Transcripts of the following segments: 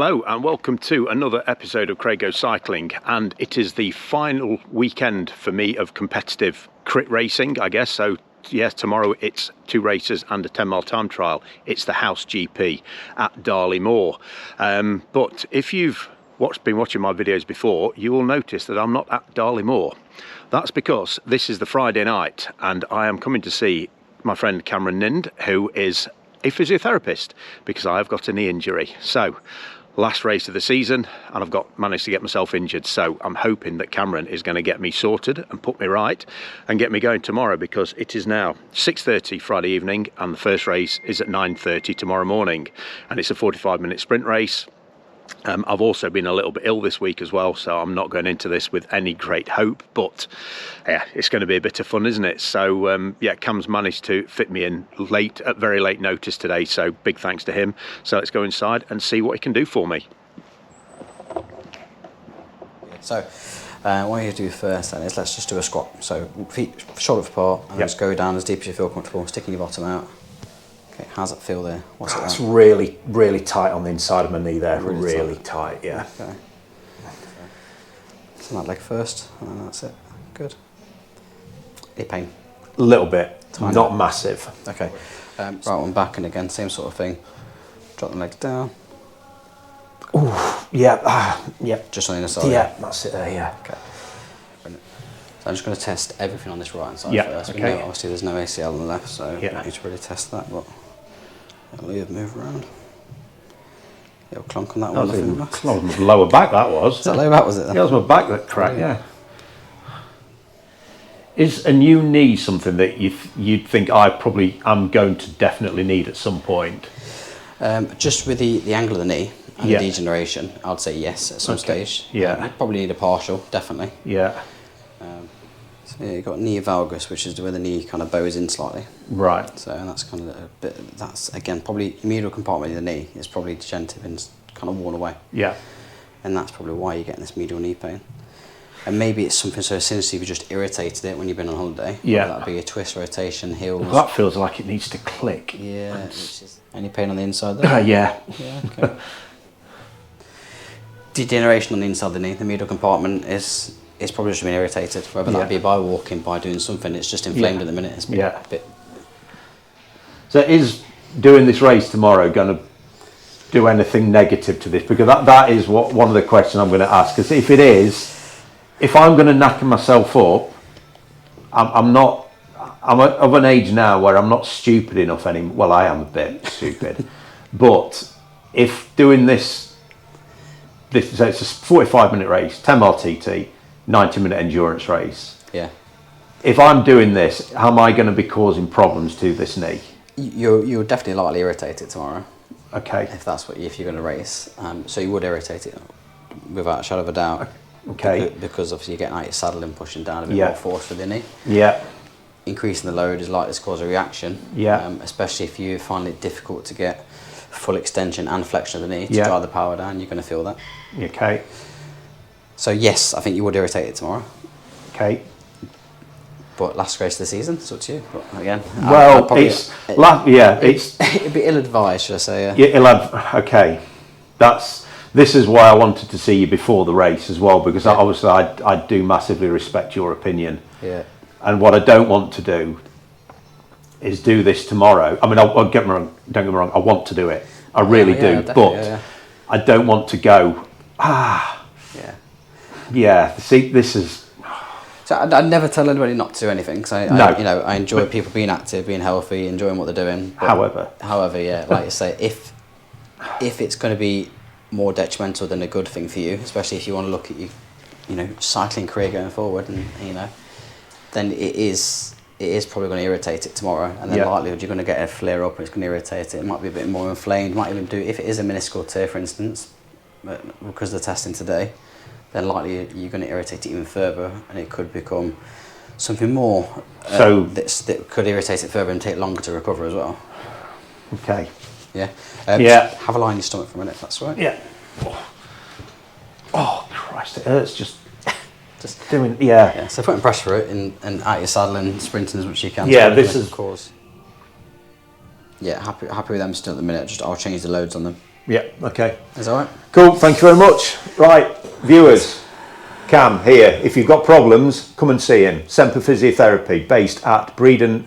Hello and welcome to another episode of Craig Goes Cycling, and it is the final weekend for me of competitive crit racing, I guess. So yes, tomorrow it's 2 races and a 10-mile time trial. It's the HAUS GP at Darley Moor. But if you've been watching my videos before, you will notice that I'm not at Darley Moor. That's because this is the Friday night and I am coming to see my friend Cameron Nind, who is a physiotherapist, because I have got a knee injury. So last race of the season and I've managed to get myself injured, so I'm hoping that Cameron is going to get me sorted and put me right and get me going tomorrow, because it is now 6:30 Friday evening and the first race is at 9:30 tomorrow morning, and it's a 45-minute sprint race. I've also been a little bit ill this week as well, so I'm not going into this with any great hope, but yeah, it's going to be a bit of fun, isn't it? So yeah, Cam's managed to fit me in at very late notice today, so big thanks to him. So let's go inside and see what he can do for me. So what you do first then is let's just do a squat. So feet shoulder width apart, and just go down as deep as you feel comfortable, sticking your bottom out. Okay, how's it feel there? What's it like? It's really tight on the inside of my knee there. Really tight, yeah. Okay. So that leg first, and that's it. Good. Any pain? A little bit, Tiny. Not massive. Okay. Right one back, and again, same sort of thing. Drop the legs down. Ooh, yeah, yeah. Just on the inner side? Yeah, that's it there, yeah. Okay. Brilliant. So I'm just going to test everything on this right hand side first. Okay. We know obviously there's no ACL on the left, so I don't need to really test that, but I'll leave it move around. Little clunk on that one. That was my lower back, that was. Is that lower back, was it then? Yeah, it was my back that cracked, yeah. Is a new knee something that you'd think I probably am going to definitely need at some point? Just with the angle of the knee and the degeneration, I'd say yes at some stage. Yeah. You probably need a partial, definitely. Yeah. So yeah, you've got knee valgus, which is where the knee kind of bows in slightly. Right. So that's kind of a bit, that's again probably medial compartment of the knee is probably degenerative and kind of worn away. Yeah. And that's probably why you're getting this medial knee pain. And maybe it's something so essentially you've just irritated it when you've been on holiday. Yeah. That'd be a twist, rotation, heels. Well, that feels like it needs to click. Yeah. Any pain on the inside there? Yeah. Yeah, okay. Degeneration on the inside of the knee, the medial compartment is probably just been irritated, whether that be by walking, by doing something. It's just inflamed at the minute. It's been a bit. So is doing this race tomorrow going to do anything negative to this? Because that is one of the questions I'm going to ask. Because if it is, if I'm going to knacker myself up, I'm of an age now where I'm not stupid enough anymore. Well, I am a bit stupid, but if doing this, so it's a 45-minute race, 10-mile TT, 90-minute endurance race. Yeah. If I'm doing this, how am I going to be causing problems to this knee? You're definitely likely irritate it tomorrow. Okay. If you're going to race, so you would irritate it without a shadow of a doubt. Okay. Because obviously you're getting out your saddle and pushing down a bit more force with the knee. Yeah. Increasing the load is likely to cause a reaction. Yeah. Especially if you find it difficult to get full extension and flexion of the knee to drive the power down, you're going to feel that. Okay. So yes, I think you would irritate it tomorrow. Okay. But last race of the season, it's up to you. But again, well, it'd be ill-advised, should I say? Yeah. Okay. This is why I wanted to see you before the race as well, because obviously I do massively respect your opinion. Yeah. And what I don't want to do is do this tomorrow. I mean, don't get me wrong, I want to do it. I really do. But I don't want to go, see, this is... So I'd never tell anybody not to do anything, because I enjoy people being active, being healthy, enjoying what they're doing. However, yeah, like you say, if it's going to be more detrimental than a good thing for you, especially if you want to look at your cycling career going forward, and then it is probably going to irritate it tomorrow, and then likelihood you're going to get a flare up and it's going to irritate it. It might be a bit more inflamed, might even do, if it is a meniscal tear for instance, but because of the testing today, then likely you're going to irritate it even further, and it could become something more that could irritate it further and take longer to recover as well. Okay. Yeah. Have a lie on your stomach for a minute, if that's right. Yeah. Oh Christ, it hurts just doing. Yeah. So putting pressure it and out your saddle and sprinting as much as you can. Yeah, this is cause. Yeah, happy with them still at the minute. I'll change the loads on them. Yeah, okay. That's all right. Cool, thank you very much. Right, viewers, Cam here. If you've got problems, come and see him. Semper Physiotherapy, based at Breedon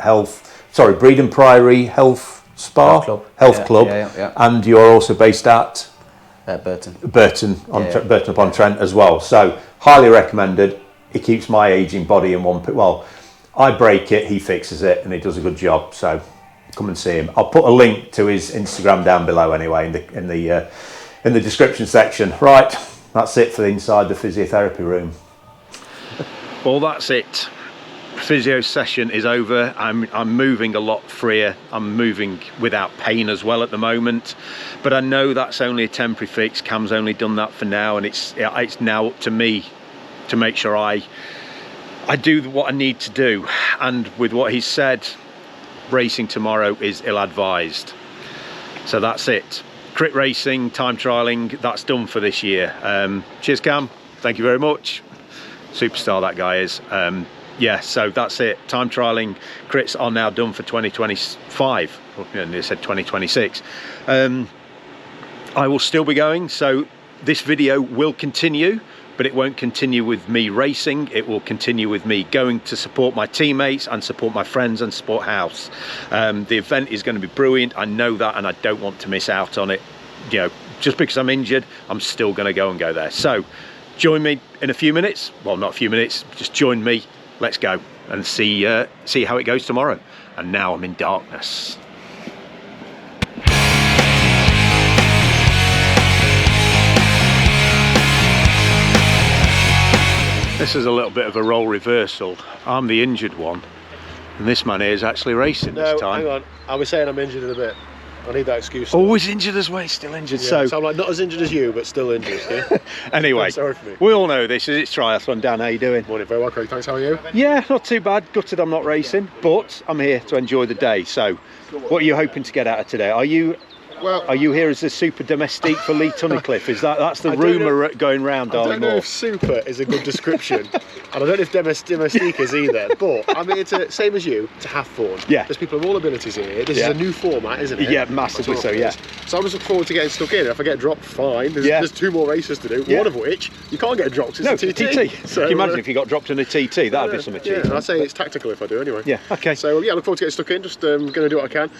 Priory Health Spa? Health Club. Yeah. And you're also based at? Burton Upon Trent as well. So, highly recommended. He keeps my aging body in one... Well, I break it, he fixes it, and he does a good job. So, come and see him. I'll put a link to his Instagram down below anyway in the description section. Right, that's it for inside the physiotherapy room. Well, that's it. Physio session is over. I'm moving a lot freer. I'm moving without pain as well at the moment, but I know that's only a temporary fix. Cam's only done that for now, and it's now up to me to make sure I do what I need to do. And with what he's said, racing tomorrow is ill-advised. So that's it. Crit racing, time trialing, that's done for this year. Cheers, Cam. Thank you very much. Superstar that guy is. Yeah, so that's it. Time trialing, crits are now done for 2025. And they said 2026. I will still be going, so this video will continue, but it won't continue with me racing. It will continue with me going to support my teammates and support my friends and support House. The event is going to be brilliant. I know that, and I don't want to miss out on it. You know, just because I'm injured, I'm still going to go there. So join me in a few minutes. Well, not a few minutes, just join me. Let's go and see how it goes tomorrow. And now I'm in darkness. This is a little bit of a role reversal. I'm the injured one, and this man here is actually racing this time. Hang on. I was saying I'm injured in a bit. I need that excuse. Always injured as well, still injured. Yeah, so I'm like not as injured as you, but still injured. Yeah? Anyway, sorry for me. We all know this. It's triathlon. Dan, how you doing? Morning, very well, Craig. Thanks. How are you? Yeah, not too bad. Gutted I'm not racing, but I'm here to enjoy the day. So, what are you hoping to get out of today? Are you here as a super domestique for Lee Tunnicliffe? That's the rumour going round, I don't know if super is a good description, and I don't know if domestique is either. But I mean, it's same as you to have fun. Yeah. There's people of all abilities here. This is a new format, isn't it? Yeah, massively so. Yeah. So I just look forward to getting stuck in. If I get dropped, fine. There's 2 more races to do. One of which you can't get dropped. It's a TT. So, can you imagine if you got dropped in a TT? That'd be some achievement. Yeah, I'd say it's tactical if I do anyway. Yeah. Okay. So yeah, I look forward to getting stuck in. Just going to do what I can.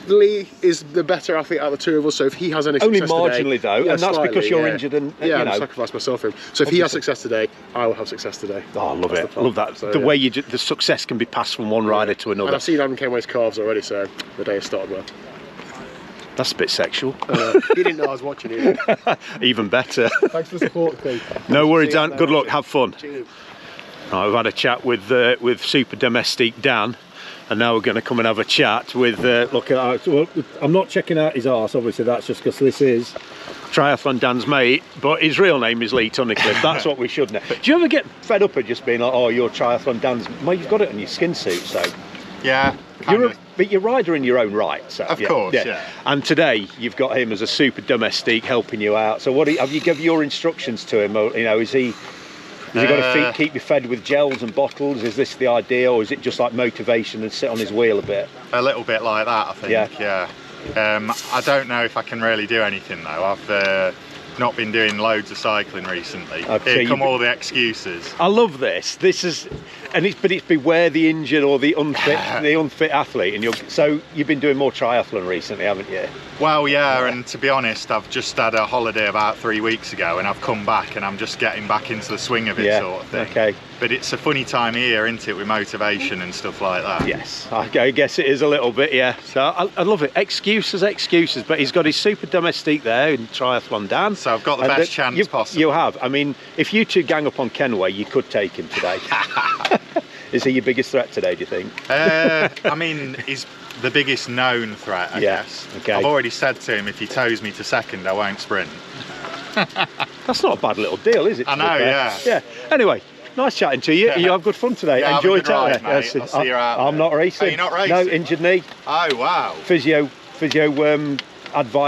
Lee is the better athlete out of the two of us, so if he has any success only marginally today, though, and that's because you're injured and I'm sacrificed myself for him. So if he has success today, I will have success today. Oh, I love it. Love that. So, the way the success can be passed from one rider to another. And I've seen Adam Kenway's calves already, so the day has started well. That's a bit sexual. He didn't know I was watching either. Even better. Thanks for the support, Steve. No worries, Dan. Good luck. Have fun. Cheers. Right, we've had a chat with Super Domestique Dan. And now we're going to come and have a chat with, I'm not checking out his arse, obviously that's just because this is Triathlon Dan's mate, but his real name is Lee Tunnicliffe. That's what we should know. Do you ever get fed up at just being like, oh, you're Triathlon Dan's, well, you've got it on your skin suit, so. Yeah, but you're a rider in your own right, so. Of course, yeah. And today, you've got him as a super domestique helping you out. So have you given your instructions to him, or, is he got to keep you fed with gels and bottles? Is this the idea, or is it just like motivation and sit on his wheel a bit? A little bit like that, I think. Yeah. I don't know if I can really do anything though. I've not been doing loads of cycling recently. Here come all the excuses. I love this. This is, but it's beware the injured or the unfit athlete. And so you've been doing more triathlon recently, haven't you? Well, yeah, and to be honest, I've just had a holiday about 3 weeks ago, and I've come back and I'm just getting back into the swing of it, sort of thing. Okay. But it's a funny time of year, isn't it, with motivation and stuff like that? Yes, I guess it is a little bit, yeah. So I love it. Excuses, but he's got his super domestique there in Triathlon Dan. So I've got the best chance possible. You have. I mean, if you two gang up on Kenway, you could take him today. Is he your biggest threat today, do you think? I mean, he's the biggest known threat, I guess. Okay. I've already said to him, if he tows me to second, I won't sprint. That's not a bad little deal, is it? I know, yeah. Yeah. Anyway, nice chatting to you. You have good fun today. Yeah, enjoy it out there. I'll see you out I'm not racing. Are you not racing? No, injured knee. Oh, wow. Physio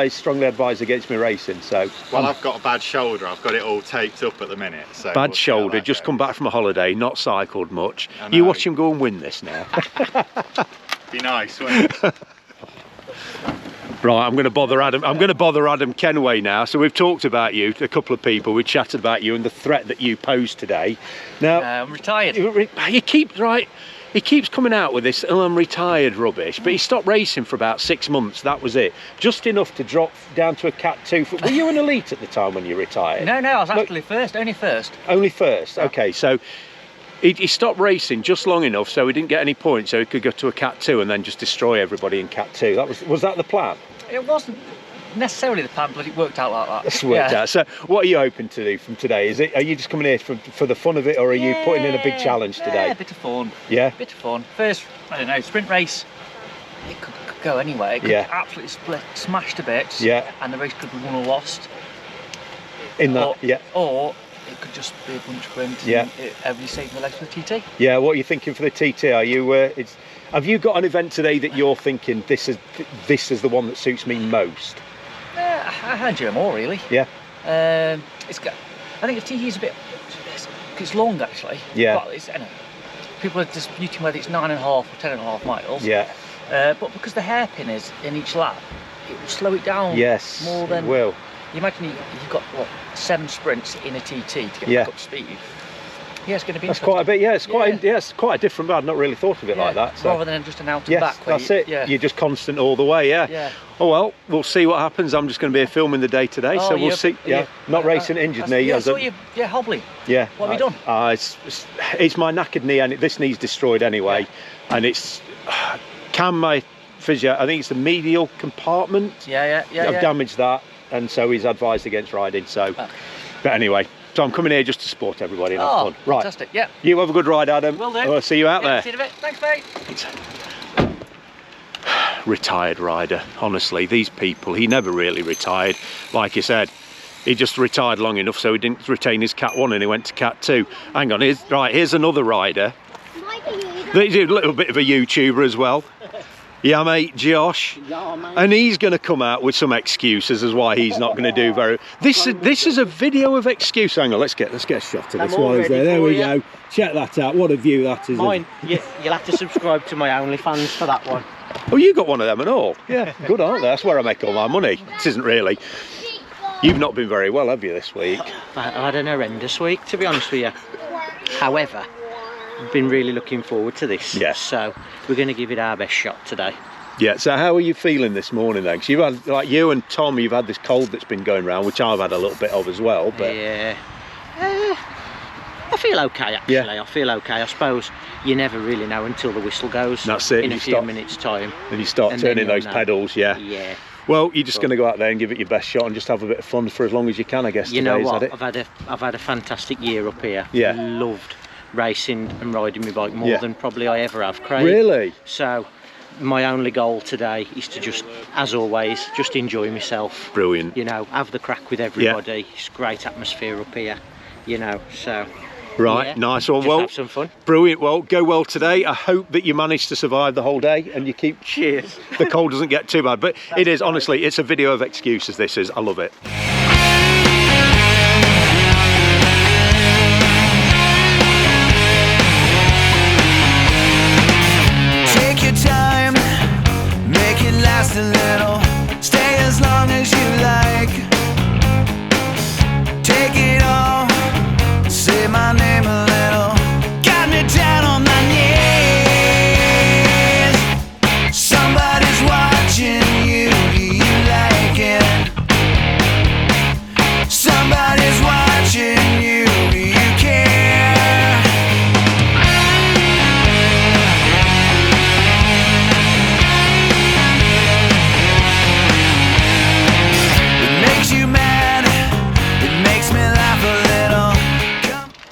strongly advised against me racing. So well, I've got a bad shoulder. I've got it all taped up at the minute. So bad shoulder. Just come back from a holiday, not cycled much. You watch him go and win this now. Be nice, wouldn't it? Right, I'm going to bother Adam. I'm going to bother Adam Kenway now. So we've talked about you, a couple of people. We chatted about you and the threat that you posed today. Now, I'm retired. He keeps coming out with this, oh, I'm retired rubbish, but he stopped racing for about 6 months. That was it, just enough to drop down to a Cat 2. Were you an elite at the time when you retired? No, I was actually first, only first. Only first. Okay, so. He stopped racing just long enough so he didn't get any points, so he could go to a Cat 2 and then just destroy everybody in Cat 2. Was that the plan? It wasn't necessarily the plan, but it worked out like that. It's worked out. So what are you hoping to do from today? Are you just coming here for the fun of it, or are you putting in a big challenge today? Yeah, a bit of fun. Yeah? A bit of fun. First, I don't know, sprint race, it could go anyway. It could absolutely split, smashed to bits. Yeah. And the race could be won or lost. Or it could just be a bunch of sprint. Yeah. Everybody's saving the legs for the TT. Yeah. What are you thinking for the TT? Are you? Have you got an event today that you're thinking this is the one that suits me most? I enjoy them all really. Yeah. I think the TT is a bit. It's long actually. Yeah. But I know, people are disputing whether it's 9.5 or 10.5 miles. Yeah. But because the hairpin is in each lap, it will slow it down. Yes. More than. It will. You imagine you've got what 7 sprints in a TT to get back up to speed. Yeah, it's going to be. That's quite a bit. Yeah, it's quite a different. I've not really thought of it like that. So. Rather than just an out and back. That's it. Yeah. You're just constant all the way. Yeah. Oh well, we'll see what happens. I'm just going to be here filming the day today, so we'll see. Yeah. Not racing injured knee. Yeah, hobbly. Yeah. What have you done? It's my knackered knee, and this knee's destroyed anyway, and it's my physio. I think it's the medial compartment. Yeah. I've damaged that. And so he's advised against riding. So, but anyway, so I'm coming here just to support everybody and have fun. Right. Fantastic. Yeah. You have a good ride, Adam. Will do. I'll see you out there. See you in a bit. Thanks, mate. Retired rider. Honestly, these people. He never really retired. Like you said, he just retired long enough so he didn't retain his Cat 1 and he went to Cat 2. Hang on. Here's another rider. He's a little bit of a YouTuber as well. Yeah, mate, Josh. Yeah, mate. And he's going to come out with some excuses as why he's not going to do very. This is a video of excuse. Hang on, let's get a shot of this while he's there. There we go. Check that out. What a view that is. Mine. You'll have to subscribe to my OnlyFans for that one. Oh, you got one of them and all. Yeah, good, aren't they? That's where I make all my money. This isn't really. You've not been very well, have you, this week? I've had an horrendous week, to be honest with you. However, I've been really looking forward to this. Yes. So we're going to give it our best shot today. Yeah. So how are you feeling this morning then? 'Cause you've had, like you and Tom, you've had this cold that's been going around, which I've had a little bit of as well. But yeah. I feel okay actually. Yeah. I feel okay. I suppose you never really know until the whistle goes. That's it. In a few minutes' time. And you start turning those pedals. Yeah. Yeah. Well, you're just going to go out there and give it your best shot and just have a bit of fun for as long as you can, I guess. You know today, what? Is that it? I've had a fantastic year up here. Yeah. Loved racing and riding my bike more than probably I ever have, Craig. Really? So my only goal today is to just, as always, just enjoy myself. Brilliant. You know, have the crack with everybody. It's great atmosphere up here, you know, so. Right, yeah, nice one. just Well, have some fun. Brilliant. Well, go well today. I hope that you manage to survive the whole day and you keep. Cheers. The cold doesn't get too bad, but it is honestly, it's a video of excuses. This is. I love it. Take your time, make it last a little. Stay as long as you like. Take it all, say my name a little. Got me down on my knees. Somebody's watching you, do you like it? Somebody's watching you, do you care? It makes you mad, it makes me laugh a little.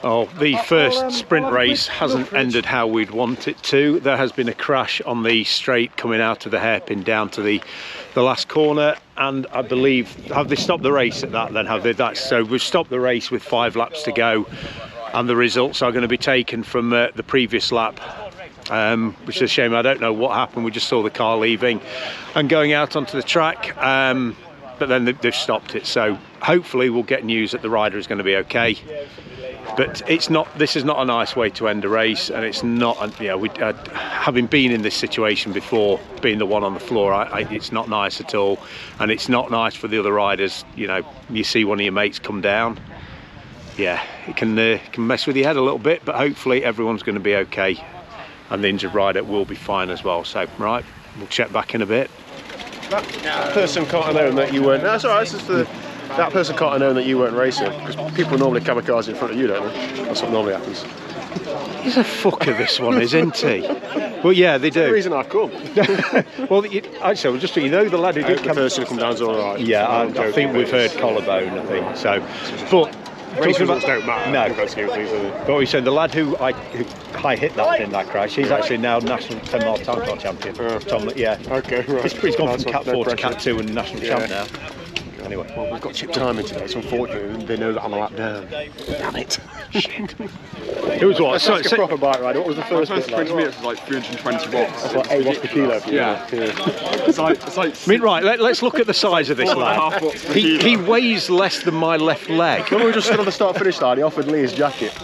Oh, the first sprint race hasn't ended how we'd want it to. There has been a crash on the straight coming out of the hairpin down to the last corner, and I believe, have they stopped the race at that then, have they? So we've stopped the race with 5 laps to go, and the results are going to be taken from the previous lap, which is a shame. I don't know what happened. We just saw the car leaving and going out onto the track, but then they've stopped it, so hopefully we'll get news that the rider is going to be okay. But it's not. This is not a nice way to end a race, and it's not. You know, having been in this situation before, being the one on the floor, it's not nice at all, and it's not nice for the other riders. You know, you see one of your mates come down. Yeah, it can mess with your head a little bit, but hopefully everyone's going to be okay, and the injured rider will be fine as well. So, right, we'll check back in a bit. That person can't have known that you weren't. That's all right. This is that person can't have known that you weren't racing, because people normally kamikaze in front of you, don't they? That's what normally happens. He's a fucker, this one, isn't he? Well, yeah, they do. That's the reason I've come. Well, actually, just so you know, the lad who did the person who come down's all right. Yeah, I think we've heard collarbone, I think. So, but race results don't matter. No, but we said the lad who high hit that in that crash, he's actually now national 10-mile time trial champion. Tom, yeah. Okay, right. He's gone from Cat 4 to Cat 2 and national champ now. Anyway, well, we've got chip timing today, so unfortunately they know that I'm a lap down. Damn it! Shit. It was what? That's like a proper bike ride. What was the first bit like? 20 metres was like 320 watts. That's like 8 watts per kilo. Yeah. It's like. I mean, right. Let's look at the size of this lad. He weighs less than my left leg. When we were just stood on the start-finish line, he offered Lee his jacket.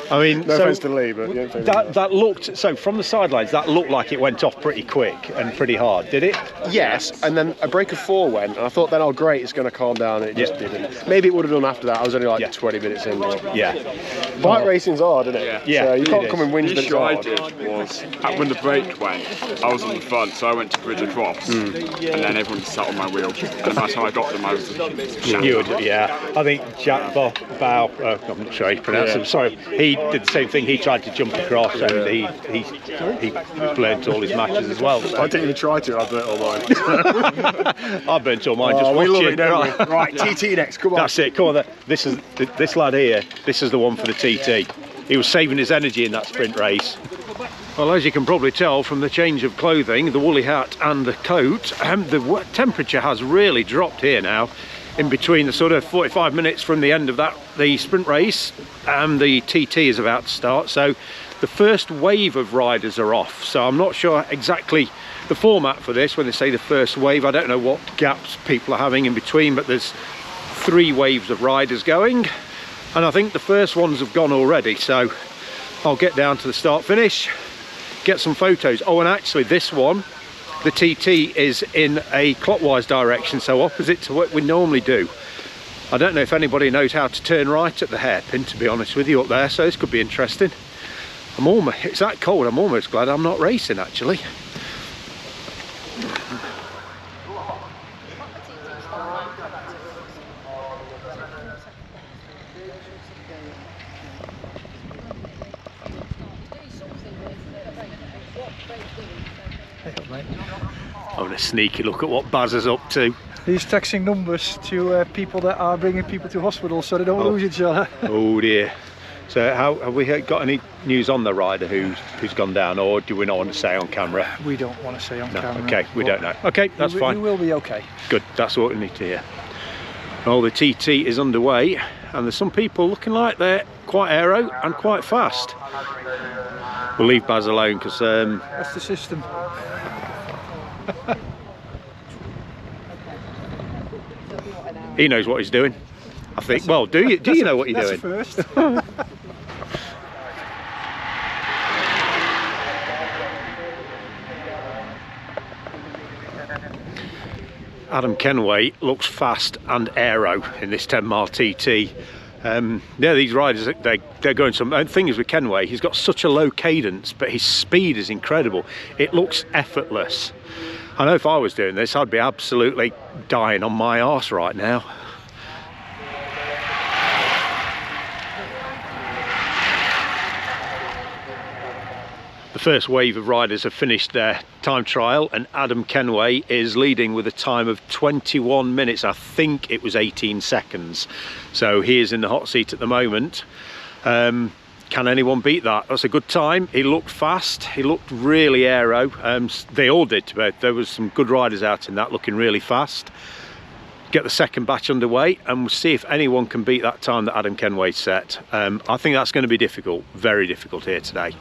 I mean, no offence to Lee, but that looked, so from the sidelines, that looked like it went off pretty quick and pretty hard, did it? Yes, and then a break of 4 went, and I thought then, oh great, it's going to calm down, and it just didn't. Maybe it would have done after that. I was only like 20 minutes in. Yeah. Bike racing's hard, isn't it? Yeah. So you can't come and whinge that it's The hard. issue I did was, when the brake went, I was on the front, so I went to bridge across, and then everyone sat on my wheel, and by the time I got them, I was I think Jack Bow, I'm not sure how you pronounce him, sorry, he did the same thing. He tried to jump across, and he burnt all his matches as well. So. I didn't even try to, I burnt all mine. I burnt all mine just watching. We love it, don't we? Right, TT next, come on. That's it, come on. This lad here, this is the one for the TT. He was saving his energy in that sprint race. Well, as you can probably tell from the change of clothing, the woolly hat and the coat, the temperature has really dropped here now. In between the sort of 45 minutes from the end of the sprint race, and the TT is about to start. So the first wave of riders are off. So I'm not sure exactly the format for this when they say the first wave. I don't know what gaps people are having in between, but there's 3 waves of riders going. And I think the first ones have gone already. So I'll get down to the start finish, get some photos. Oh, and actually this one, the TT is in a clockwise direction, so opposite to what we normally do. I don't know if anybody knows how to turn right at the hairpin, to be honest with you, up there, so this could be interesting. It's that cold, I'm almost glad I'm not racing actually. Having a sneaky look at what Baz is up to. He's texting numbers to people that are bringing people to hospital so they don't lose each other. Oh dear. So have we got any news on the rider who's gone down, or do we not want to say on camera? We don't want to say on camera. Okay, we don't know. Okay, that's fine. We will be okay. Good, that's what we need to hear. Well, the TT is underway, and there's some people looking like they're quite aero and quite fast. We'll leave Baz alone because that's the system. He knows what he's doing, I think. Well, do you know what you're doing? First. Adam Kenway looks fast and aero in this 10-mile TT. Yeah, these riders, they're going some. The thing is with Kenway, he's got such a low cadence, but his speed is incredible. It looks effortless. I know if I was doing this, I'd be absolutely dying on my arse right now. The first wave of riders have finished their time trial, and Adam Kenway is leading with a time of 21 minutes. I think it was 18 seconds. So he is in the hot seat at the moment. Can anyone beat that? That's a good time. He looked fast. He looked really aero. They all did. There was some good riders out in that looking really fast. Get the second batch underway, and we'll see if anyone can beat that time that Adam Kenway set. I think that's going to be difficult, very difficult here today.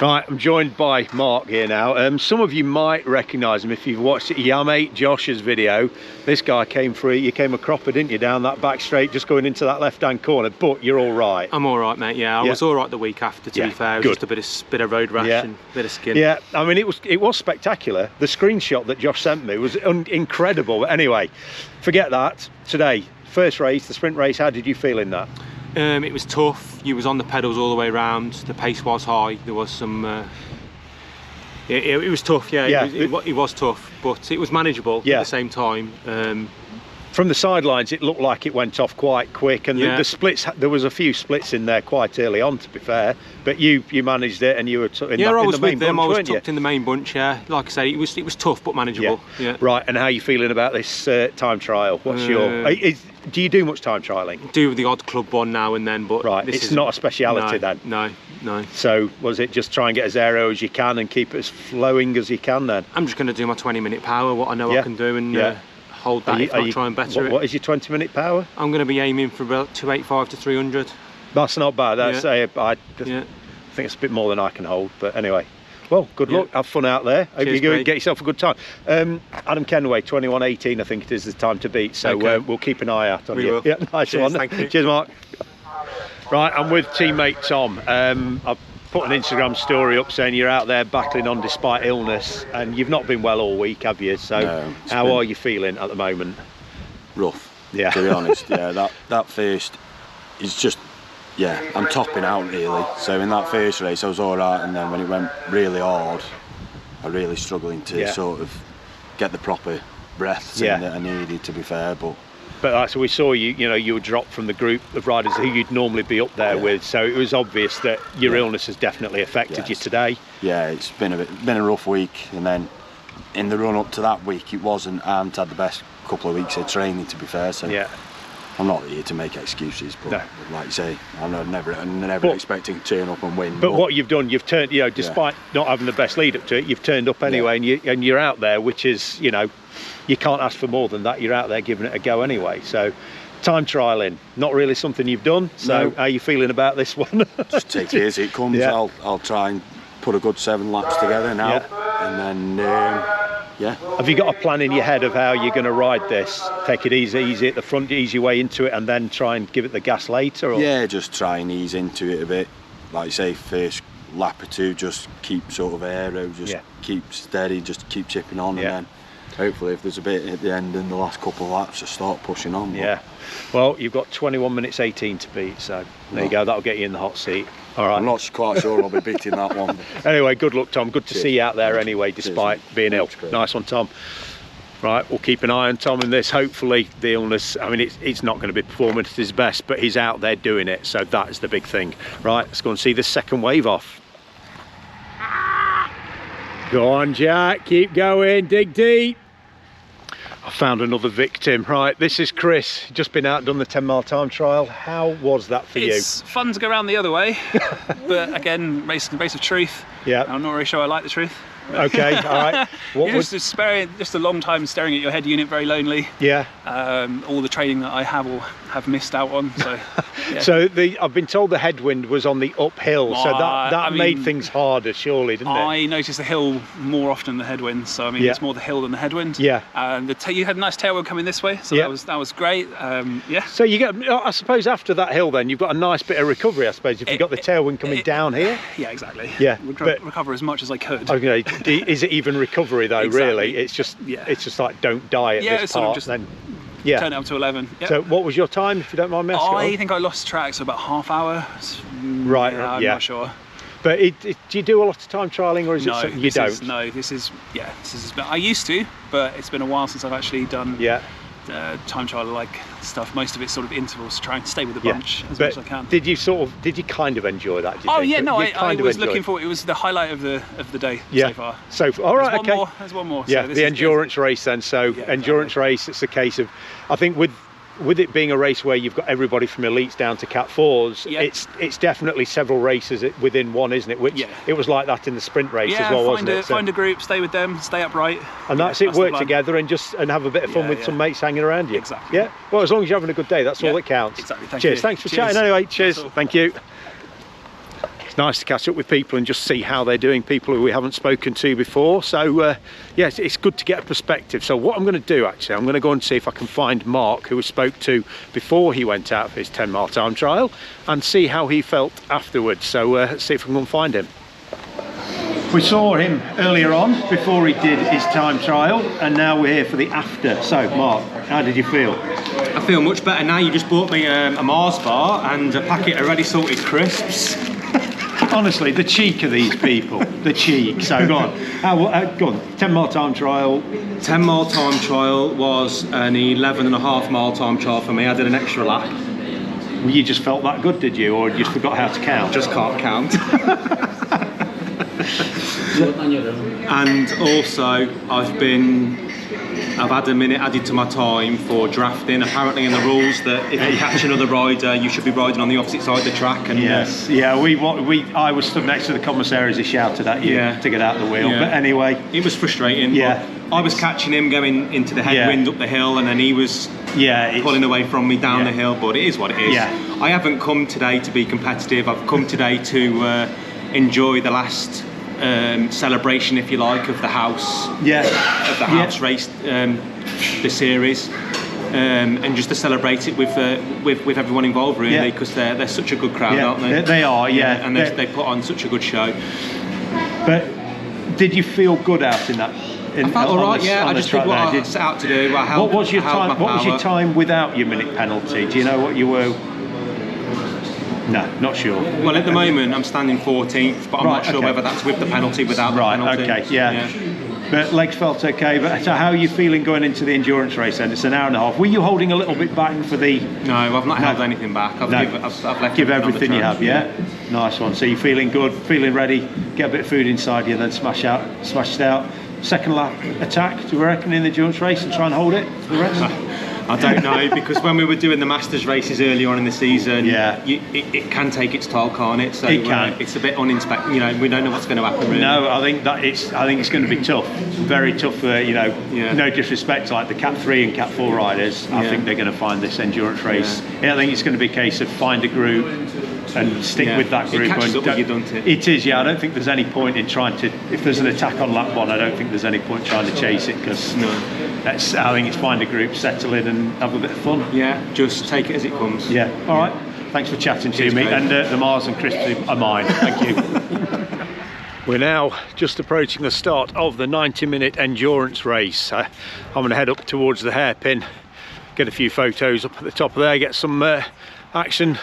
Right, I'm joined by Mark here now. Some of you might recognise him if you've watched your mate Josh's video. This guy came through, you came a cropper, didn't you, down that back straight, just going into that left-hand corner, but you're all right. I'm all right, mate, yeah. I was all right the week after, to be fair. It was just a bit of road rash and a bit of skin. Yeah, I mean, it was spectacular. The screenshot that Josh sent me was incredible. But anyway, forget that. Today, first race, the sprint race, how did you feel in that? It was tough. You was on the pedals all the way around. The pace was high. There was some. It was tough. Yeah, it was tough, but it was manageable at the same time. From the sidelines, it looked like it went off quite quick, and the splits. There was a few splits in there quite early on, to be fair. But you managed it, and you were in the main bunch, I was tucked in the main bunch. Yeah, like I say, it was tough but manageable. Yeah. Right. And how are you feeling about this time trial? What's your? Do you do much time trialing? Do the odd club one now and then, but it's not a speciality then. No. So was it just try and get as aero as you can and keep it as flowing as you can then? I'm just going to do my 20-minute power, what I know I can do, and hold that. If not try and better it. What is your 20-minute power? I'm going to be aiming for about 285 to 300. That's not bad. I think it's a bit more than I can hold, but anyway. Well, good luck. Have fun out there. Hope you go and get yourself a good time. Adam Kenway, 21:18, I think it is the time to beat. So we'll keep an eye out on you. Yeah, nice one. Thank you. Cheers, Mark. Right, I'm with teammate Tom. I've put an Instagram story up saying you're out there battling on despite illness, and you've not been well all week, have you? So how are you feeling at the moment? Rough. Yeah. To be honest, that first is just. Yeah, I'm topping out really. So in that first race I was all right, and then when it went really hard, I'm really struggling to sort of get the proper breaths in that I needed, to be fair. But so we saw you were dropped from the group of riders who you'd normally be up there with. So it was obvious that your illness has definitely affected you today. Yeah, it's been a rough week, and then in the run up to that week, I hadn't had the best couple of weeks of training, to be fair. So I'm not here to make excuses, but like you say, I'm never expecting to turn up and win. But what you've done, you've turned, despite not having the best lead up to it, you've turned up anyway, and you're out there, which is, you can't ask for more than that. You're out there giving it a go anyway. So, time trialing, not really something you've done. So, how are you feeling about this one? Just take it as it comes. I'll try and put a good 7 laps together now, and then. Have you got a plan in your head of how you're going to ride this? Take it easy at the front, ease your way into it, and then try and give it the gas later? Or? Yeah, just try and ease into it a bit. Like you say, first lap or two, just keep sort of aero, just keep steady, just keep chipping on, and then hopefully if there's a bit at the end in the last couple of laps, just start pushing on. Well, you've got 21:18 to beat, so there you go, that'll get you in the hot seat. All right. I'm not quite sure I'll be beating that one. Anyway, good luck, Tom. Good to see you out there anyway, despite being ill. Nice one, Tom. Right, we'll keep an eye on Tom in this. Hopefully the illness, I mean, it's not going to be performing at his best, but he's out there doing it, so that is the big thing. Right, let's go and see the second wave off. Go on, Jack, keep going, dig deep. I found another victim. Right, this is Chris, just been out and done the 10-mile time trial. How was that for you? It's fun to go around the other way, but again, race of truth. Yeah. I'm not really sure I like the truth. Okay, all right. Just a long time staring at your head unit, very lonely. Yeah. All the training that I have missed out on. So. Yeah. So I've been told the headwind was on the uphill, so that made things harder, surely, didn't it? I noticed the hill more often than the headwind, so I mean it's more the hill than the headwind. Yeah. You had a nice tailwind coming this way, so that was great. So you get, I suppose, after that hill, then you've got a nice bit of recovery, I suppose, if you've got the tailwind coming down here. Yeah, exactly. Yeah. Recover as much as I could. Okay. Is it even recovery though? Exactly. Really, it's just like don't die at this part. Turn it up to 11. Yep. So what was your time, if you don't mind me asking? I think I lost track, so about half hour. Right. I'm not sure. But do you do a lot of time trialing, or is it something you don't? This is. I used to, but it's been a while since I've actually done time trial like stuff. Most of it's sort of intervals to try and stay with the bunch as much as I can. Did you kind of enjoy that? I was looking for it. It was the highlight of the day so far. All right, There's one more. Yeah, so the endurance race then. So endurance race, it's a case of, I think with it being a race where you've got everybody from elites down to Cat 4s, it's definitely several races within one, isn't it? Which it was like that in the sprint race as well, wasn't it? Find a group, stay with them, stay upright. And that's it, work together and have a bit of fun with some mates hanging around you. Exactly. Yeah, well, as long as you're having a good day, that's all that counts. Exactly. Cheers, thanks for chatting anyway. Cheers, thank you. it's nice to catch up with people and just see how they're doing, people who we haven't spoken to before. So yes, it's good to get a perspective. So what I'm going to do, actually, I'm going to go and see if I can find Mark, who we spoke to before he went out for his 10-mile time trial, and see how he felt afterwards. So let's see if we can go and find him. We saw him earlier on before he did his time trial, and now we're here for the after. So Mark, how did you feel? I feel much better now. You just bought me a Mars bar and a packet of ready salted crisps. Honestly, the cheek of these people, the cheek. So go on, go on, 10-mile time trial. 10-mile time trial was an 11.5-mile time trial for me. I did an extra lap. Well, you just felt that good, did you, or you just forgot how to count? Just can't count. And also I've had a minute added to my time for drafting. Apparently in the rules that if you catch another rider, you should be riding on the opposite side of the track. And yes, yeah, I was stood next to the commissary as he shouted at you to get out of the wheel. But anyway, it was frustrating. Yeah, I was catching him going into the headwind up the hill, and then he was pulling away from me down the hill. But it is what it is. Yeah. I haven't come today to be competitive. I've come today to enjoy the last celebration, if you like, of the house. Of the house race, the series, and just to celebrate it with everyone involved, really, because they're such a good crowd, aren't they? They are, and they put on such a good show. But did you feel good out in that? I felt all right. I just did what I set out to do. What was your time? What was your time without your minute penalty? Do you know what you were? No, not sure. Well, at the moment I'm standing 14th, but I'm not sure whether that's with the penalty, without the penalty. Okay, yeah. But legs felt okay. But so how are you feeling going into the endurance race then? It's an hour and a half. Were you holding a little bit back for the... No, I've not held anything back. I've left everything you have, Nice one. So you're feeling good, feeling ready, get a bit of food inside you, then smash it out. Second lap attack, do you reckon, in the endurance race, and try and hold it for the rest? I don't know, because when we were doing the Masters races earlier on in the season, it can take its toll, can't it? So it can. It's a bit uninspected. We don't know what's going to happen. Really. No, I think it's going to be tough, very tough for no disrespect to like the Cat 3 and Cat 4 riders. I think they're going to find this endurance race. I think it's going to be a case of find a group and stick with that group. It catches up with you, doesn't it? It is, I don't think there's any point in trying to, if there's an attack on lap 1, I don't think there's any point trying to chase it, because I think it's find a group, settle in and have a bit of fun. Yeah, just take it as it comes. Yeah, all right. Thanks for chatting to me, and the Mars and crisps are mine. Thank you. We're now just approaching the start of the 90-minute endurance race. I'm going to head up towards the hairpin, get a few photos up at the top of there, get some action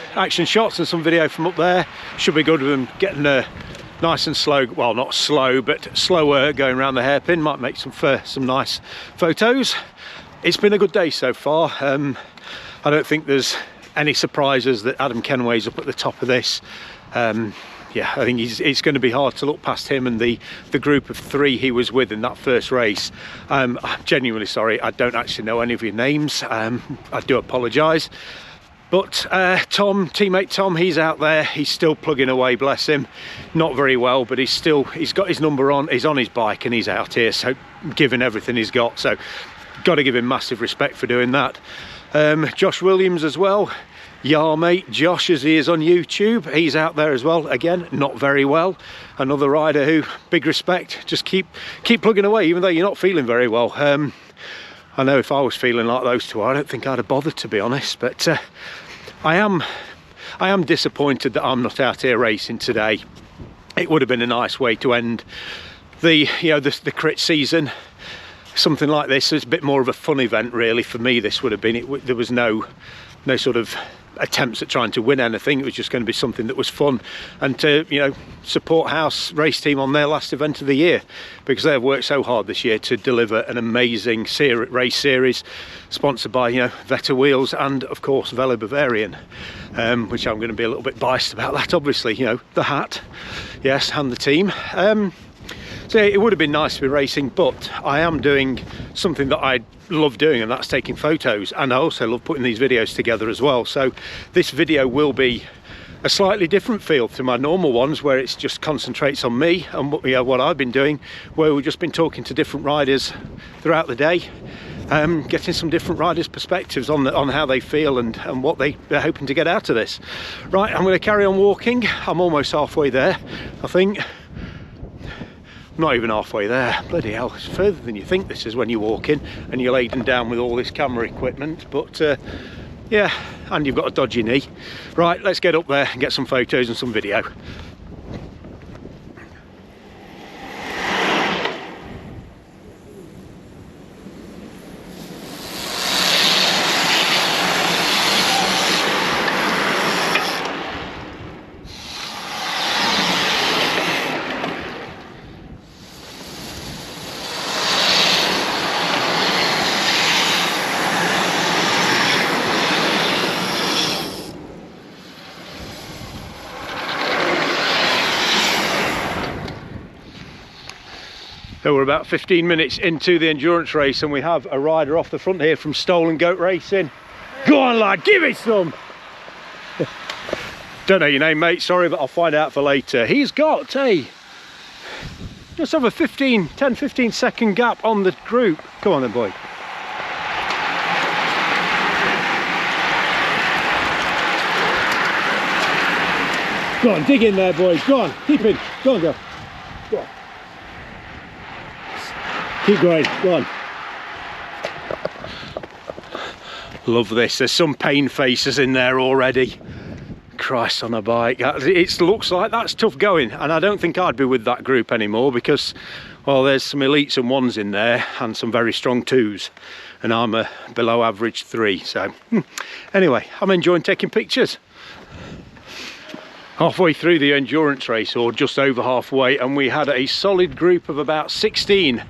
shots and some video from up there. Should be good with them getting nice and slow, well, not slow, but slower going around the hairpin. Might make some nice photos. It's been a good day so far. I don't think there's any surprises that Adam Kenway's up at the top of this. Yeah, I think it's going to be hard to look past him and the group of 3 he was with in that first race. I'm genuinely sorry, I don't actually know any of your names. I do apologise. But teammate Tom, he's out there, he's still plugging away, bless him. Not very well, but he's got his number on, he's on his bike and he's out here, so giving everything he's got. So got to give him massive respect for doing that. Josh Williams as well. Mate, Josh, as he is on YouTube, he's out there as well. Again, not very well. Another rider who, big respect, just keep plugging away, even though you're not feeling very well. I know if I was feeling like those two, I don't think I'd have bothered, to be honest. But I am disappointed that I'm not out here racing today. It would have been a nice way to end the crit season. Something like this is a bit more of a fun event, really. For me, this would have been. There was no sort of attempts at trying to win anything. It was just going to be something that was fun, and to support House race team on their last event of the year, because they have worked so hard this year to deliver an amazing race series sponsored by Veta Wheels and of course Velo Bavarian, which I'm going to be a little bit biased about that, obviously. The hat, yes, and the team. So it would have been nice to be racing, but I am doing something that I love doing, and that's taking photos, and I also love putting these videos together as well. So this video will be a slightly different feel to my normal ones, where it's just concentrates on me and what I've been doing, where we've just been talking to different riders throughout the day. getting some different riders' perspectives on how they feel and what they're hoping to get out of this. Right, I'm going to carry on walking. I'm almost halfway there, I think. Not even halfway there. Bloody hell, it's further than you think this is when you're walking and you're laden down with all this camera equipment, but yeah, and you've got a dodgy knee. Right, let's get up there and get some photos and some video. So we're about 15 minutes into the endurance race and we have a rider off the front here from Stolen Goat Racing. Go on lad, give me some! Don't know your name mate, sorry, but I'll find out for later. He's got a, just over 10-15 second gap on the group. Come on then boy. Go on, dig in there boys, go on, keep in, go on, go. Go on. Keep going, go on. Love this, there's some pain faces in there already. Christ on a bike, it looks like that's tough going, and I don't think I'd be with that group anymore because, well, there's some elites and ones in there and some very strong twos, and I'm a below average 3, so anyway, I'm enjoying taking pictures. Halfway through the endurance race, or just over halfway, and we had a solid group of about 16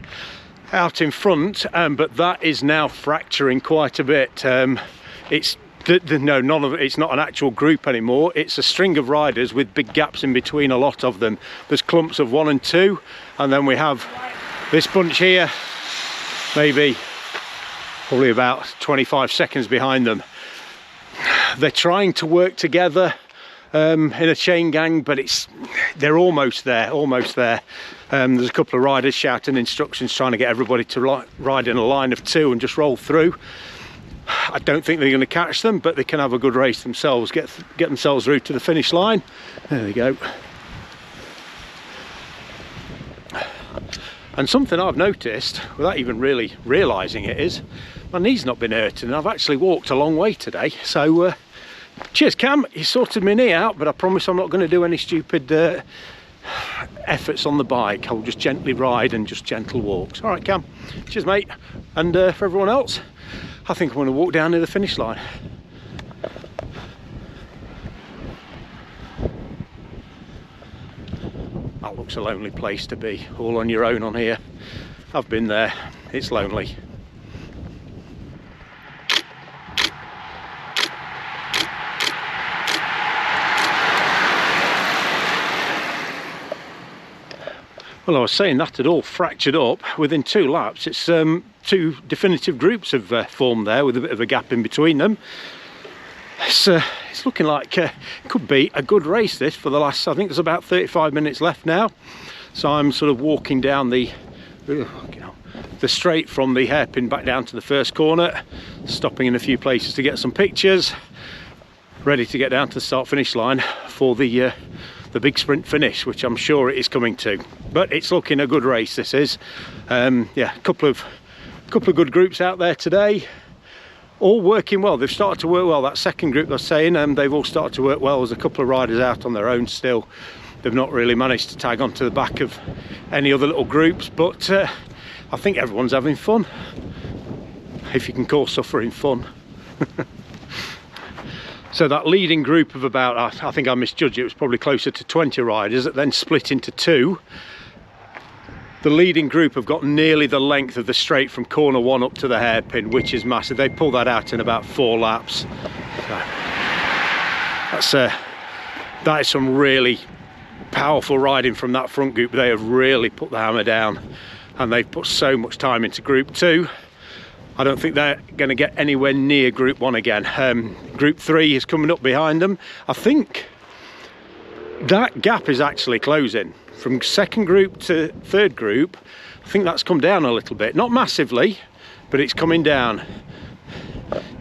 out in front, but that is now fracturing quite a bit. It's none of it, it's not an actual group anymore, it's a string of riders with big gaps in between a lot of them. There's clumps of 1 and 2, and then we have this bunch here, maybe probably about 25 seconds behind them. They're trying to work together in a chain gang, but they're almost there, there's a couple of riders shouting instructions, trying to get everybody to ride in a line of 2 and just roll through. I don't think they're going to catch them, but they can have a good race themselves, get themselves through to the finish line. There we go. And something I've noticed, without even really realising it, is my knee's not been hurting, and I've actually walked a long way today, so cheers Cam, you sorted my knee out, but I promise I'm not going to do any stupid efforts on the bike. I'll just gently ride and just gentle walks. All right Cam, cheers mate. And for everyone else, I think I'm going to walk down to the finish line. That looks a lonely place to be, all on your own on here. I've been there, it's lonely. Well, I was saying that had all fractured up within 2 laps. It's 2 definitive groups have formed there with a bit of a gap in between them. It's looking like it could be a good race this for the last, I think there's about 35 minutes left now. So I'm sort of walking down the straight from the hairpin back down to the first corner, stopping in a few places to get some pictures, ready to get down to the start finish line for the big sprint finish, which I'm sure it is coming to. But it's looking a good race, this is. Yeah, a couple of good groups out there today, all working well. They've started to work well. That second group I was saying, they've all started to work well. There's a couple of riders out on their own still. They've not really managed to tag onto the back of any other little groups, but I think everyone's having fun, if you can call suffering fun. So that leading group of about, I think I misjudged it, was probably closer to 20 riders that then split into 2. The leading group have got nearly the length of the straight from corner 1 up to the hairpin, which is massive. They pulled that out in about 4 laps. So that is some really powerful riding from that front group. They have really put the hammer down, and they've put so much time into group 2. I don't think they're going to get anywhere near group 1 again. Group 3 is coming up behind them. I think that gap is actually closing from second group to third group. I think that's come down a little bit, not massively, but it's coming down.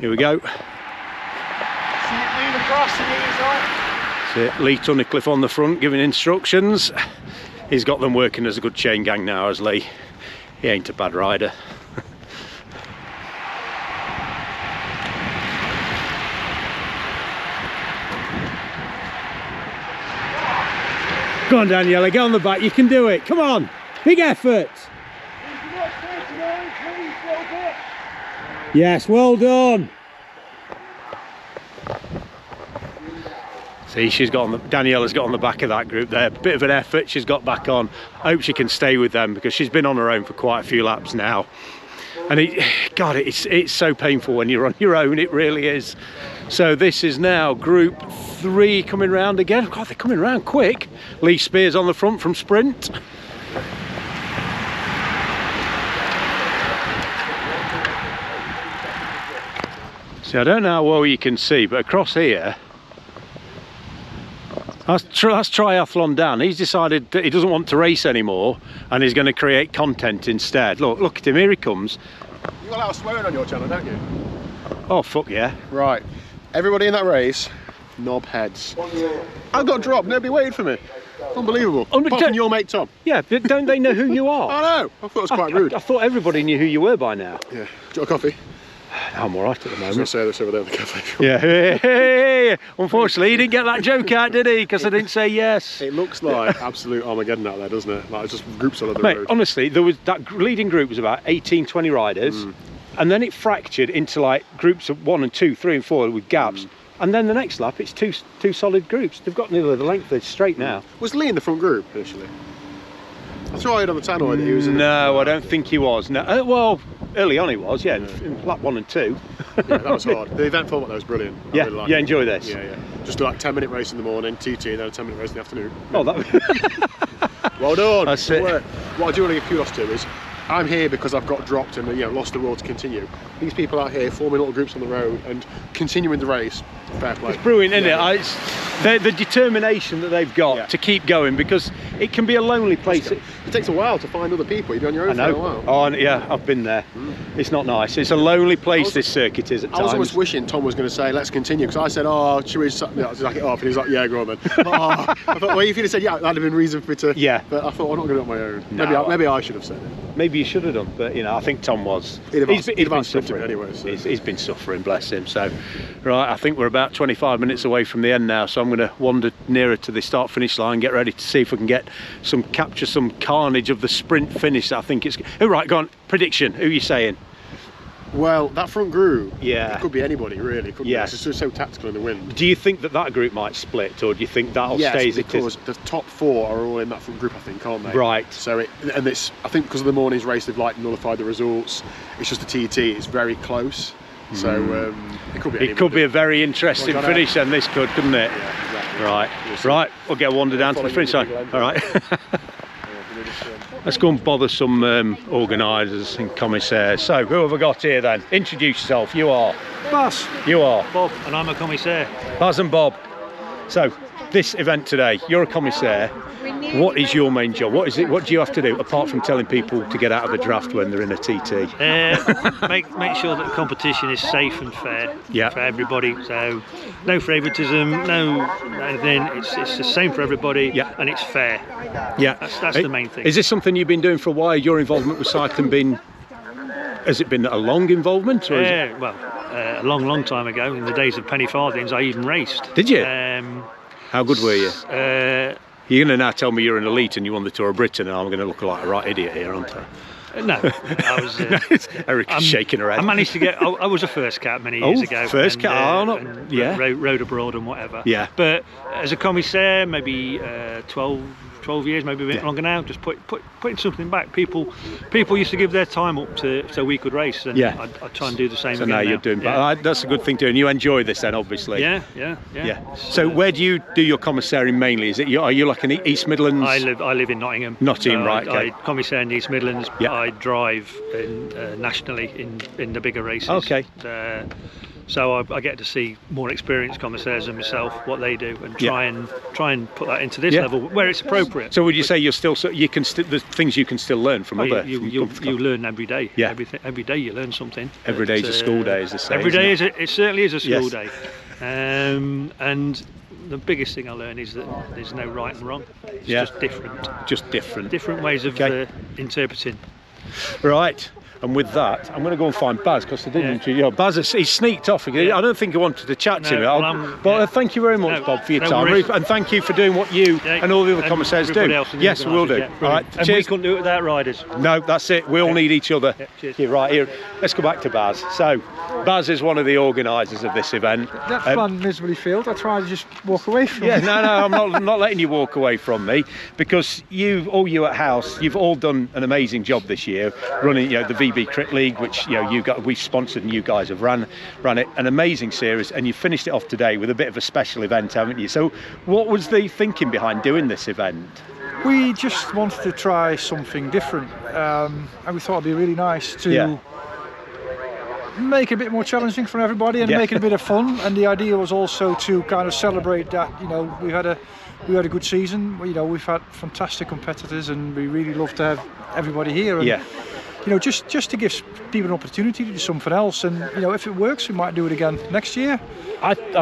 Here we go. See it move across and ease on. That's it. Lee Tunnicliffe on the front giving instructions. He's got them working as a good chain gang now, as Lee. He ain't a bad rider. Go on, Daniela, get on the back, you can do it, come on, big effort. Yes, well done. See, she's got on the, Daniela's got on the back of that group there, bit of an effort, she's got back on. I hope she can stay with them because she's been on her own for quite a few laps now. And it's so painful when you're on your own, it really is. So this is now group 3 coming round again. God, they're coming round quick. Lee Spears on the front from Sprint. See, I don't know how well you can see, but across here, that's Triathlon Dan. He's decided that he doesn't want to race anymore and he's going to create content instead. Look at him, here he comes. You've got a lot of swearing on your channel, don't you? Oh, fuck yeah. Right, everybody in that race, knob heads. I got dropped, nobody waited for me. Unbelievable. Apart from your mate Tom. Yeah, but don't they know who you are? I know, I thought it was quite rude. I thought everybody knew who you were by now. Yeah, do you want a coffee? I'm alright at the moment. I was going to say this over there in the cafe. Yeah, hey. Unfortunately he didn't get that joke out, did he? Because I didn't say yes. It looks like absolute Armageddon out there, doesn't it? Like it's just groups all over the Mate, road. honestly, there was that leading group was about 18, 20 riders, and then it fractured into like groups of 1 and 2, 3 and 4 with gaps. And then the next lap, it's two solid groups. They've got nearly the length, they're straight now. Was Lee in the front group initially? I thought I heard on the tannoy that he was in No, I don't think he was. No, well, early on he was, yeah, in lap 1 and 2. Yeah, that was hard. The event format, that was brilliant. Yeah, really liked yeah, it. enjoy this. Yeah, yeah. Just like 10-minute race in the morning, TT, and then a 10-minute race in the afternoon. Oh, that. Well done. That's it. What I do want to give kudos to is I'm here because I've got dropped and lost the will to continue. These people out here forming little groups on the road and continuing the race. Fair play. It's brilliant, isn't it? It's the determination that they've got to keep going, because it can be a lonely place. It takes a while to find other people. You've been on your own I know. for a while. Oh, yeah, I've been there. It's not nice. It's a lonely place, this circuit is at times. I was almost wishing Tom was going to say, let's continue, because I said, oh, should we jack it off? And he's like, yeah, go on then. I thought, well, if he'd have said, yeah, that'd have been reason for me to. Yeah. But I thought, I'm not going to do it on my own. No, maybe I should have said it. Maybe you should have done, but I think Tom was. He'd been suffering anyway. So. He's been suffering, bless him. So, right, I think we're about 25 minutes away from the end now, so I'm going to wander nearer to the start-finish line, get ready to see if we can capture some carnage of the sprint finish. I think it's. Oh, right, go on. Prediction. Who are you saying? Well, that front group, yeah, it could be anybody really, couldn't it? It's just so tactical in the wind. Do you think that group might split, or do you think that'll stay as it is? Yes, because the top 4 are all in that front group, I think, aren't they? Right. So I think because of the morning's race, they've nullified the results. It's just a TT. It's very close. So it could be anybody. It could be a very interesting finish then, this couldn't it? Yeah, exactly. Right, we'll get a wander down to the finish line. All right. Let's go and bother some organisers and commissaires. So, who have I got here then? Introduce yourself. You are? Baz. You are? Bob, and I'm a commissaire. Baz and Bob. So, this event today, you're a commissaire. What is your main job? What do you have to do, apart from telling people to get out of the draft when they're in a TT? Make sure that the competition is safe and fair for everybody. So, no favouritism, no anything. It's the same for everybody, and it's fair. Yeah, that's the main thing. Is this something you've been doing for a while? Your involvement with cycling has it been a long involvement? Or a long time ago, in the days of penny farthings, I even raced. Did you? How good were you? You're going to now tell me you're an elite and you won the Tour of Britain, and I'm going to look like a right idiot here, aren't I? No, I was. Eric's shaking her head. I managed to get. I was a first cap many years ago. First cap, rode abroad and whatever. Yeah. But as a commissaire, maybe 12 years, maybe a bit longer now. Just putting something back. People used to give their time up so we could race, and I try and do the same. So now you're doing. But that's a good thing too, and you enjoy this then, obviously. Yeah. So where do you do your commissairing mainly? Are you like an East Midlands? I live in Nottingham. Nottingham, right? I commissaire in the East Midlands. I drive nationally in the bigger races. Okay. So I get to see more experienced commissaires than myself, what they do, and try and put that into this level where it's appropriate. So would you say you're still there's things you can still learn from other? You learn every day. Yeah. Every day you learn something. Every day is a school day, as they say. Every day it certainly is a school day. And the biggest thing I learn is that there's no right and wrong. It's just different. Just different. Different ways of interpreting. Right. And with that, I'm going to go and find Baz, because I didn't. Baz, he sneaked off again. I don't think he wanted to chat to me. But thank you very much, Bob, for your time. And thank you for doing what you and all the other commissaires do. Yes, we'll do. All right. And we couldn't do it without riders. No, that's it. We all need each other. Cheers. Right here. Let's go back to Baz. So, Baz is one of the organisers of this event. That plan miserably failed. I tried to just walk away from it. No, I'm not letting you walk away from me, because all you at House, you've all done an amazing job this year, running the VB Crit League, which we've sponsored and you guys have ran it, an amazing series, and you finished it off today with a bit of a special event, haven't you? So what was the thinking behind doing this event? We just wanted to try something different, and we thought it'd be really nice to make it a bit more challenging for everybody and make it a bit of fun. And the idea was also to kind of celebrate that we had a good season. We've had fantastic competitors, and we really love to have everybody here. And, just to give people an opportunity to do something else, and if it works, we might do it again next year.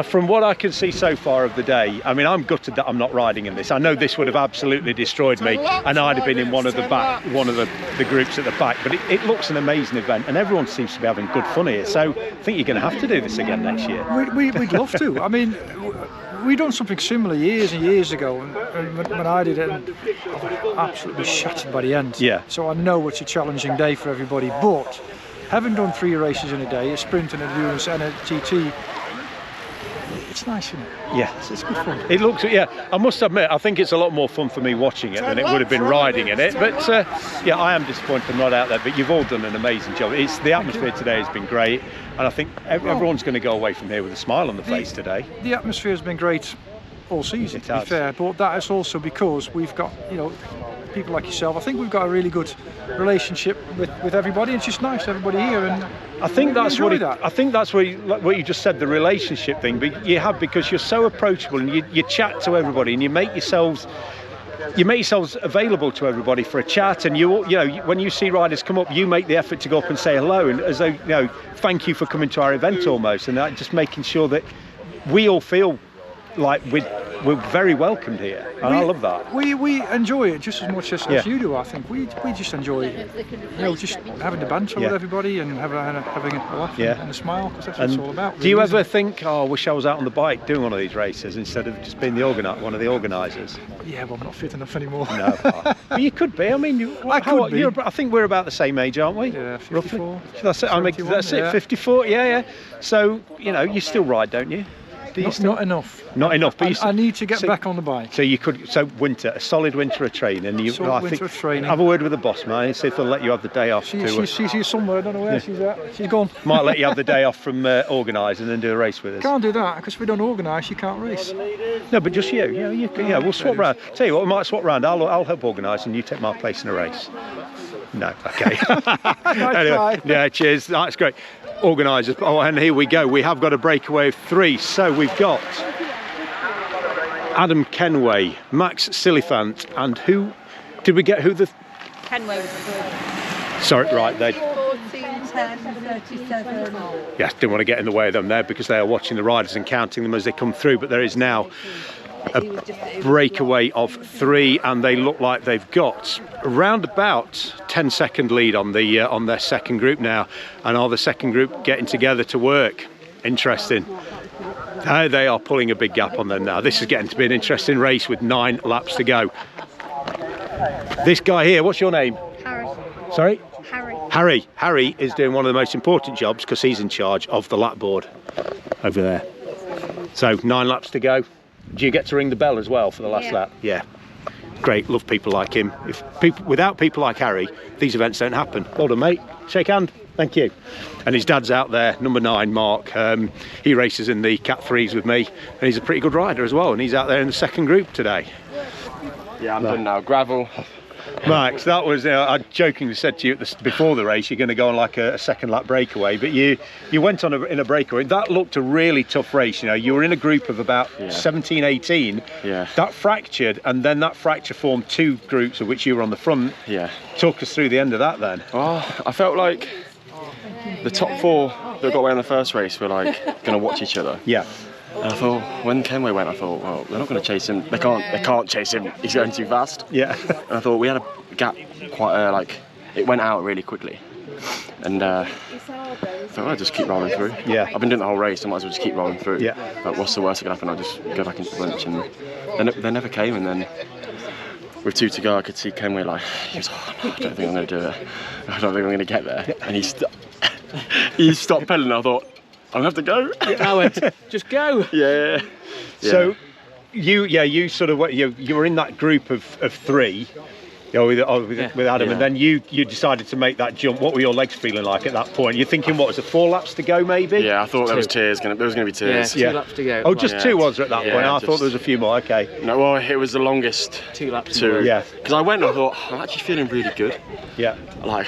From what I can see so far of the day, I mean, I'm gutted that I'm not riding in this. I know this would have absolutely destroyed me, and I'd have been in one of the groups at the back. But it looks an amazing event, and everyone seems to be having good fun here. So I think you're going to have to do this again next year. We'd love to. I mean, we done something similar years and years ago, and when I did it, I was absolutely shattered by the end. So I know it's a challenging day for everybody, but having done 3 races in a day, a sprint, an endurance and a TT, it's nice, isn't it? It's good fun. It looks, I must admit, I think it's a lot more fun for me watching it than it would have been riding in it. But I am disappointed I'm not out there. But you've all done an amazing job. The atmosphere today has been great, and I think everyone's going to go away from here with a smile on the face today. The atmosphere has been great all season, to be fair. But that is also because we've got people like yourself. I think we've got a really good relationship with everybody. It's just nice, everybody here, and I think that's what you just said, the relationship thing. But you have, because you're so approachable, and you chat to everybody, and you make yourselves available to everybody for a chat. And when you see riders come up, you make the effort to go up and say hello, and as though thank you for coming to our event almost, and that just making sure that we all feel like we're very welcomed here, and I love that. We enjoy it just as much as you do. I think we just enjoy just having the banter with everybody and having a laugh and a smile, because that's what it's all about. Really. Do you ever think, I wish I was out on the bike doing one of these races instead of just being one of the organisers? Yeah, well, I'm not fit enough anymore. No, but you could be. I mean, I think we're about the same age, aren't we? Yeah, 54. Roughly. That's it. That's it. 54. Yeah. So you still ride, don't you? Not enough. Not enough. But I need to get back on the bike. So you could. So a solid winter of training. Have a word with the boss man and see if they'll let you have the day off. She's here somewhere. I don't know where she's at. She's gone. Might let you have the day off from organising and do a race with us. Can't do that, because if we don't organise, you can't race. No, but just you. Yeah, we'll swap round. Tell you what, we might swap round. I'll help organise, and you take my place in a race. No, okay. Anyway, yeah, cheers. That's great. Organisers. Oh, and here we go. We have got a breakaway of 3. So we've got Adam Kenway, Max Silifant, and who did we get? Kenway was good. Sorry, right, they. 14, 10, 37. Yes, didn't want to get in the way of them there, because they are watching the riders and counting them as they come through. But there is now a breakaway of 3, and they look like they've got around about 10-second lead on their second group now. And are the second group getting together to work? Interesting. They are pulling a big gap on them now. This is getting to be an interesting race with 9 laps to go. This guy here, what's your name? Harry. Sorry? Harry. Harry is doing one of the most important jobs, because he's in charge of the lap board over there. So 9 laps to go. Do you get to ring the bell as well for the last lap? Yeah. Great, love people like him. Without people like Harry, these events don't happen. Well done, mate. Shake hand. Thank you. And his dad's out there, number 9, Mark. He races in the Cat 3s with me, and he's a pretty good rider as well. And he's out there in the second group today. Yeah, I'm done now. Gravel. Max, that was, I jokingly said to you before the race, you're going to go on like a second lap breakaway, but you went on in a breakaway. That looked a really tough race. You know, you were in a group of about 17, 18. Yeah. That fractured, and then that fracture formed 2 groups, of which you were on the front. Yeah. Talk us through the end of that then. Oh, I felt like the top 4 that got away on the first race were like going to watch each other. Yeah. And I thought, when Kenway went, I thought, well, they're not going to chase him. They can't chase him. He's going too fast. Yeah. And I thought we had a gap quite like it went out really quickly. And I thought I'll just keep rolling through. Yeah. I've been doing the whole race, I might as well just keep rolling through. Yeah. But what's the worst that can happen? I'll just go back into the bunch. And they never came. And then with 2 to go, I could see Kenway like, he was, oh, no, I don't think I'm going to do it. I don't think I'm going to get there. And he stopped pedaling. I thought, I'm gonna have to go. I went, just go. Yeah. So you sort of you were in that group of 3, you know, with Adam, and then you decided to make that jump. What were your legs feeling like at that point? You're thinking, what was it, 4 laps to go maybe? Yeah, I thought there was tears. There was going to be tears. Yeah, 2 laps to go. Oh, just 2 was at that point. I thought there was a few more. Okay. No, well, it was the longest. 2 laps. 2. Yeah. Because I went and I thought, I'm actually feeling really good. Yeah. Like,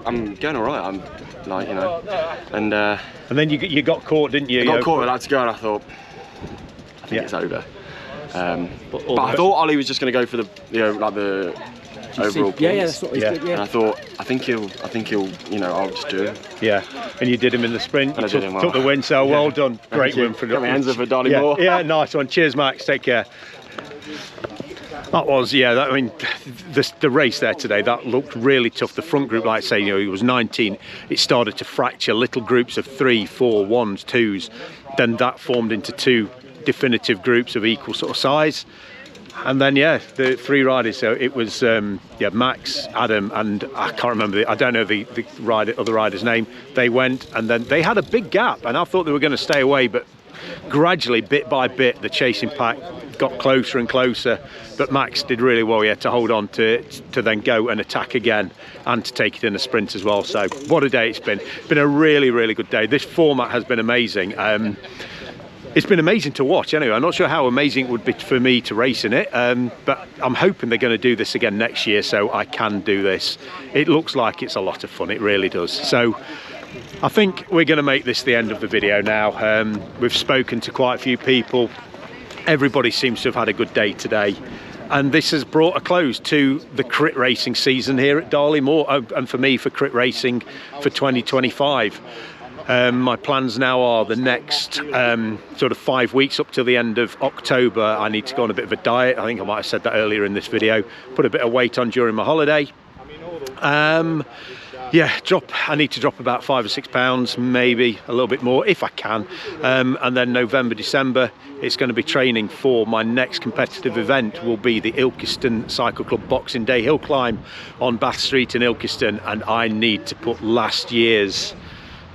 I'm going all right. I'm like, you know, and then you got caught, didn't you? I got caught. I had to go, and I thought, I think it's over. But I thought Ollie was just going to go for the, like the overall points. Yeah, that's what he's good. Yeah. And I thought, I think he'll, you know, I'll just do it. Yeah. And you did him in the sprint. And you took the win. So well done. Great win for. Got my hands up for Darley Moore. Yeah, nice one. Cheers, Max. Take care. That was, I mean, the race there today, that looked really tough. The front group, like I say, you know, it was 19. It started to fracture, little groups of 3, 4, 1s, 2s. Then that formed into 2 definitive groups of equal sort of size. And then, the 3 riders. So it was, Max, Adam, and I can't remember, I don't know the other rider's name. They went, and then they had a big gap, and I thought they were going to stay away, but gradually, bit by bit, the chasing pack got closer and closer, but Max did really well to hold on to then go and attack again and to take it in a sprint as well. So what a day it's been. Been a really, really good day. This format has been amazing. It's been amazing to watch anyway. I'm not sure how amazing it would be for me to race in it, but I'm hoping they're going to do this again next year so I can do this. It looks like it's a lot of fun, it really does. So I think we're going to make this the end of the video now. We've spoken to quite a few people. Everybody seems to have had a good day today. And this has brought a close to the crit racing season here at Darley Moor, and for me, for crit racing for 2025. My plans now are the next sort of 5 weeks up to the end of October. I need to go on a bit of a diet. I think I might have said that earlier in this video. Put a bit of weight on during my holiday. I need to drop about 5 or 6 pounds, maybe a little bit more if I can. And then November, December, it's going to be training for my next competitive event. Will be the Ilkeston Cycle Club Boxing Day Hill Climb on Bath Street in Ilkeston, and I need to put last year's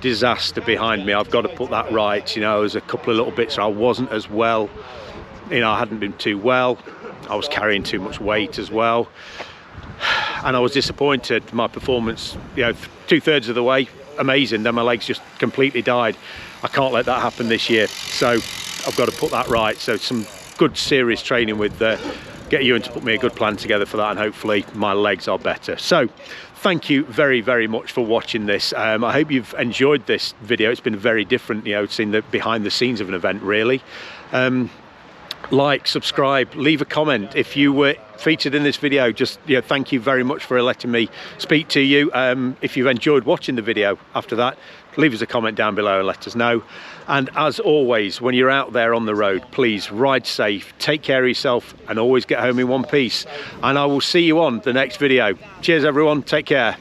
disaster behind me. I've got to put that right. You know, there's a couple of little bits where I wasn't as well. You know, I hadn't been too well. I was carrying too much weight as well. And I was disappointed. My performance, you know, 2/3 of the way, amazing. Then my legs just completely died. I can't let that happen this year. So I've got to put that right. So some good serious training with get you in to put me a good plan together for that, and hopefully my legs are better. So thank you very, very much for watching this. I hope you've enjoyed this video. It's been very different, you know, seeing the behind the scenes of an event, really. Like, subscribe, leave a comment if you were featured in this video. Just, you know, thank you very much for letting me speak to you. If you've enjoyed watching the video after that, leave us a comment down below and let us know. And as always, when you're out there on the road, please ride safe, take care of yourself, and always get home in one piece. And I will see you on the next video. Cheers everyone, take care.